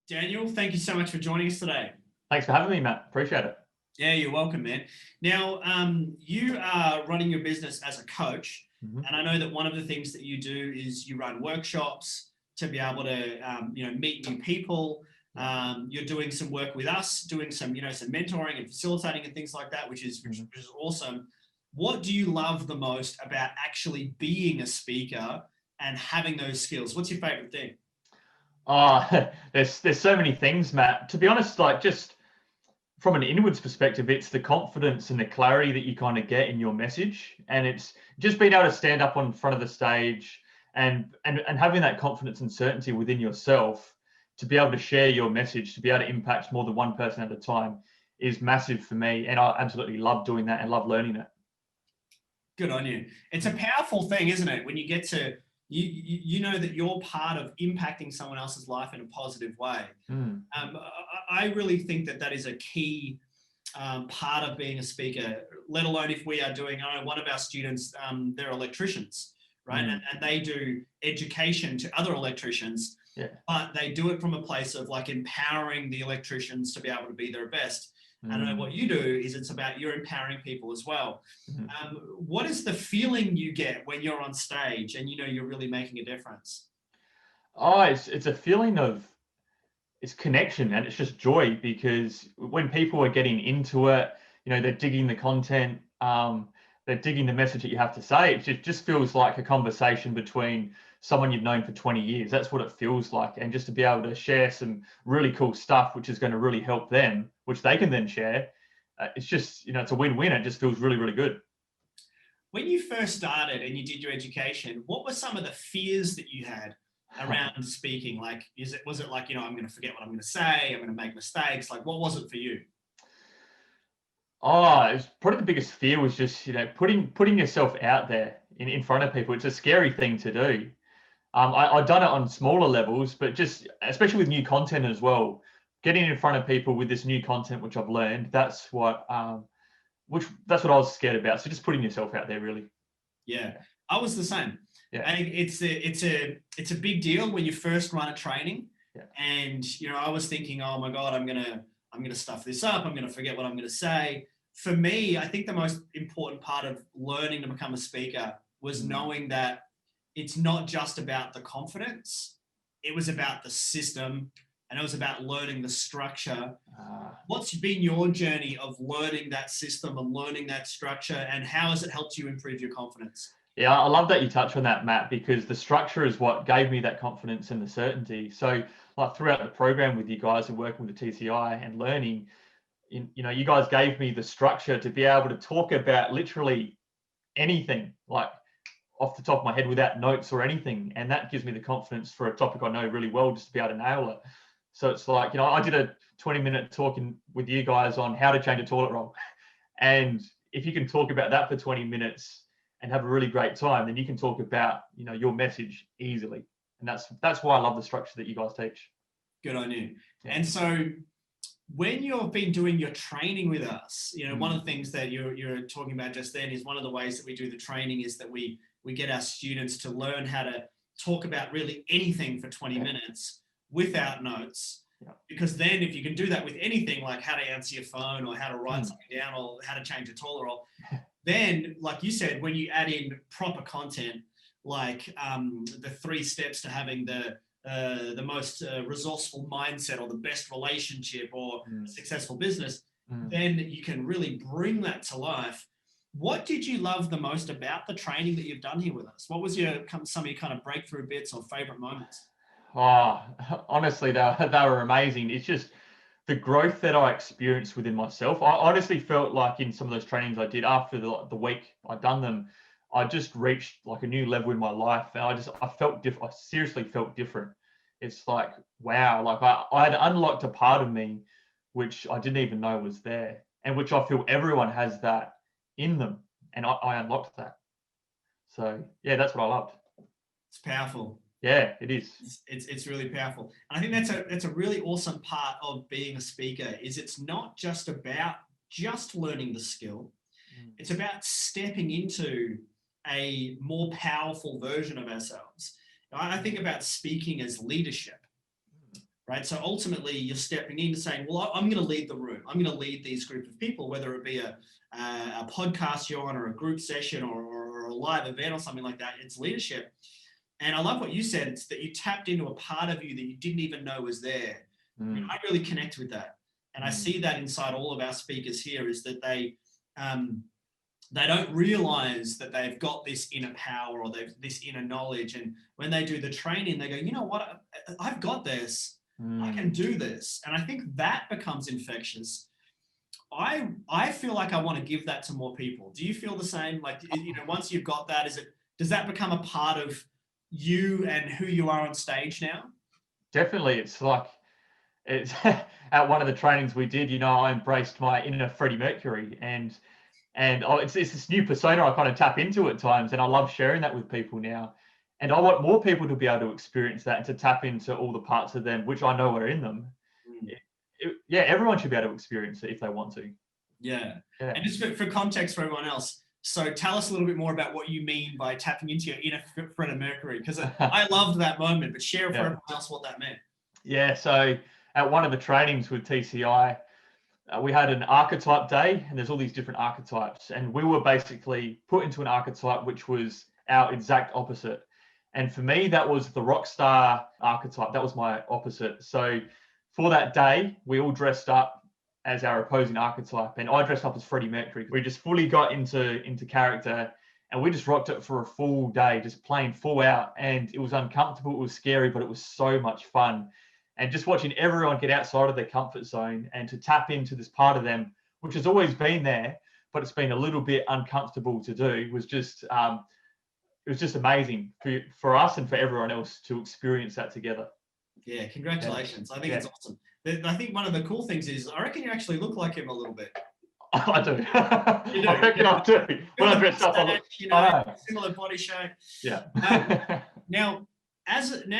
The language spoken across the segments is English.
Daniel, thank you so much for joining us today. Thanks for having me, Matt. Appreciate it. Yeah, you're welcome, man. Now, you are running your business as a coach, hmm and I know that one of the things that you do is you run workshops to be able to, meet new people. You're doing some work with us, doing some, some mentoring and facilitating and things like that, which is which, hmm which is awesome. What do you love the most about actually being a speaker and having those skills? What's your favorite thing? Oh, there's so many things, Matt. To be honest, like just from an inwards perspective, it's the confidence and the clarity that you kind of get in your message, and it's just being able to stand up on front of the stage and having that confidence and certainty within yourself to be able to share your message, to be able to impact more than one person at a time, is massive for me, and I absolutely love doing that and love learning it. Good on you. It's a powerful thing, isn't it? When you get to you know that you're part of impacting someone else's life in a positive way. Mm, I really think that that is a key part of being a speaker. Let alone if we are doing. I know one of our students, they're electricians, right, mm, and they do education to other electricians, yeah. but they do it from a place of like empowering the electricians to be able to be their best. And I know Mm, what you do is it's about you're empowering people as well. mhm. What is the feeling you get when you're on stage and you know you're really making a difference? Oh, it's a feeling of it's connection and it's just joy because when people are getting into it, they're digging the content, they're digging the message that you have to say. It just feels like a conversation between someone you've known for 20 years. That's what it feels like. And just to be able to share some really cool stuff, which is going to really help them, which they can then share, it's just, it's a win-win. It just feels really, really good. When you first started and you did your education, what were some of the fears that you had around speaking? Like, was it like, I'm going to forget what I'm going to say, I'm going to make mistakes? Like, what was it for you? Oh, it's probably the biggest fear was just, putting yourself out there in front of people. It's a scary thing to do. I've done it on smaller levels, but just especially with new content as well, getting in front of people with this new content, which I've learned, that's what I was scared about. So just putting yourself out there, really. Yeah, I was the same. Yeah, I think it's a big deal when you first run a training, yeah, and I was thinking, oh my god, I'm gonna stuff this up. I'm gonna forget what I'm gonna say. For me, I think the most important part of learning to become a speaker was mm, knowing that it's not just about the confidence. It was about the system, and it was about learning the structure. uh, What's been your journey of learning that system and learning that structure, and how has it helped you improve your confidence? yeah. I love that you touch on that, Matt, because the structure is what gave me that confidence and the certainty. So, like throughout the program with you guys and working with the TCI and learning, you guys gave me the structure to be able to talk about literally anything. Like off the top of my head without notes or anything. And that gives me the confidence for a topic I know really well just to be able to nail it. So it's like, I did a 20-minute talking with you guys on how to change a toilet roll. And if you can talk about that for 20 minutes and have a really great time, then you can talk about, your message easily. And that's why I love the structure that you guys teach. Good on you. Yeah. And so when you've been doing your training with us, one Mm, of the things that you're talking about just then is one of the ways that we do the training is that we get our students to learn how to talk about really anything for 20 yeah. minutes without notes. Yeah. Because then if you can do that with anything like how to answer your phone or how to write Mm, something down or how to change a toilet roll, then like you said, when you add in proper content, like the 3 steps to having the most resourceful mindset or the best relationship or a mm, successful business, mm. then you can really bring that to life. What did you love the most about the training that you've done here with us? What was some of your kind of breakthrough bits or favorite moments? Oh, honestly, they were amazing. It's just the growth that I experienced within myself. I honestly felt like in some of those trainings I did after the week I'd done them, I just reached like a new level in my life. And I felt different. I seriously felt different. It's like, wow, like I had unlocked a part of me which I didn't even know was there, and which I feel everyone has that in them. And I unlocked that. So yeah, that's what I loved. It's powerful. Yeah, it is. It's really powerful. And I think Mm, that's a really awesome part of being a speaker is it's not just about just learning the skill. mm, It's about stepping into a more powerful version of ourselves. I think about speaking as leadership. right? So ultimately you're stepping into saying, well, I'm going to lead the room. I'm going to lead these group of people, whether it be a podcast you're on or a group session or a live event or something like that. It's leadership. And I love what you said. It's that you tapped into a part of you that you didn't even know was there. I really connect with that. And I see that inside all of our speakers here, is that they don't realize that they've got this inner power or they've this inner knowledge. And when they do the training, they go, you know what, I've got this. I can do this. And I think that becomes infectious. I feel like I want to give that to more people. Do you feel the same? Like, you know, once you've got that, does that become a part of you and who you are on stage now? Definitely. It's like, it's at one of the trainings we did, you know, I embraced my inner Freddie Mercury, and it's this new persona I kind of tap into at times, and I love sharing that with people now. And I want more people to be able to experience that and to tap into all the parts of them, which I know are in them. Yeah, everyone should be able to experience it if they want to. Yeah. And just for context for everyone else, so tell us a little bit more about what you mean by tapping into your inner Freddie Mercury, because I loved that moment, but share for everyone else what that meant. Yeah, so at one of the trainings with TCI, we had an archetype day, and there's all these different archetypes, and we were basically put into an archetype which was our exact opposite. And for me, that was the rock star archetype. That was my opposite. So for that day, we all dressed up as our opposing archetype, and I dressed up as Freddie Mercury. We just fully got into character, and we just rocked it for a full day, just playing full out. And it was uncomfortable, it was scary, but it was so much fun. And just watching everyone get outside of their comfort zone and to tap into this part of them, which has always been there, but it's been a little bit uncomfortable to do, was just it was just amazing for us and for everyone else to experience that together. Yeah, congratulations. I think it's awesome. I think one of the cool things is, I reckon you actually look like him a little bit. I do. I reckon I do. When I dress up, similar body shape. Yeah. Now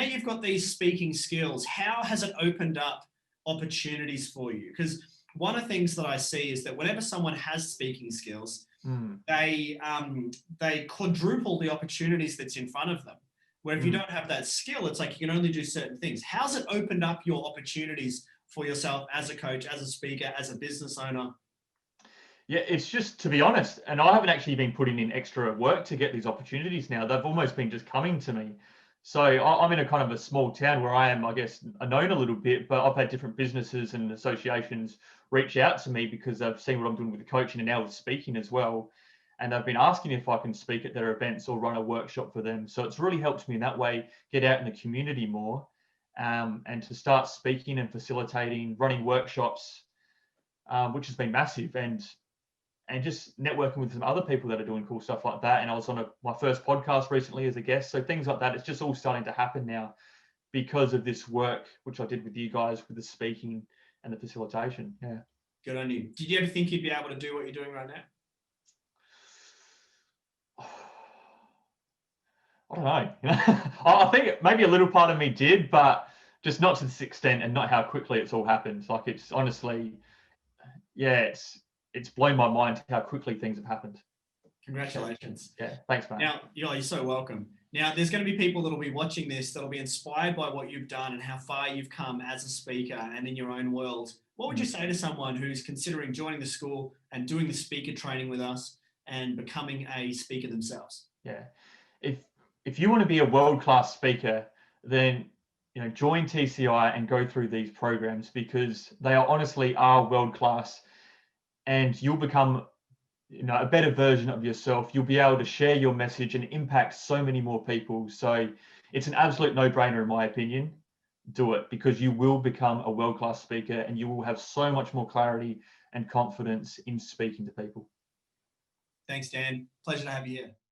you've got these speaking skills, how has it opened up opportunities for you? Because one of the things that I see is that whenever someone has speaking skills, they quadruple the opportunities that's in front of them. Where if you don't have that skill, it's like you can only do certain things. How's it opened up your opportunities for yourself as a coach, as a speaker, as a business owner? Yeah, it's just, to be honest, and I haven't actually been putting in extra work to get these opportunities now. They've almost been just coming to me. So I'm in a kind of a small town where I am, I guess, known a little bit, but I've had different businesses and associations reach out to me because they've seen what I'm doing with the coaching and now with speaking as well. And they've been asking if I can speak at their events or run a workshop for them. So it's really helped me in that way, get out in the community more, and to start speaking and facilitating, running workshops, which has been massive. And just networking with some other people that are doing cool stuff like that. And I was on my first podcast recently as a guest. So things like that, it's just all starting to happen now because of this work, which I did with you guys with the speaking and the facilitation. Yeah. Good on you. Did you ever think you'd be able to do what you're doing right now? I don't know. I think maybe a little part of me did, but just not to this extent and not how quickly it's all happened. Like, it's honestly, yeah, it's blown my mind how quickly things have happened. Congratulations. Yeah, thanks, man. Now, you're so welcome. Now, there's going to be people that'll be watching this that'll be inspired by what you've done and how far you've come as a speaker and in your own world. What would you say to someone who's considering joining the school and doing the speaker training with us and becoming a speaker themselves? Yeah, if you want to be a world-class speaker, then join TCI and go through these programs, because they honestly are world-class, and you'll become a better version of yourself. You'll be able to share your message and impact so many more people. So it's an absolute no-brainer, in my opinion. Do it, because you will become a world-class speaker and you will have so much more clarity and confidence in speaking to people. Thanks, Dan. Pleasure to have you here.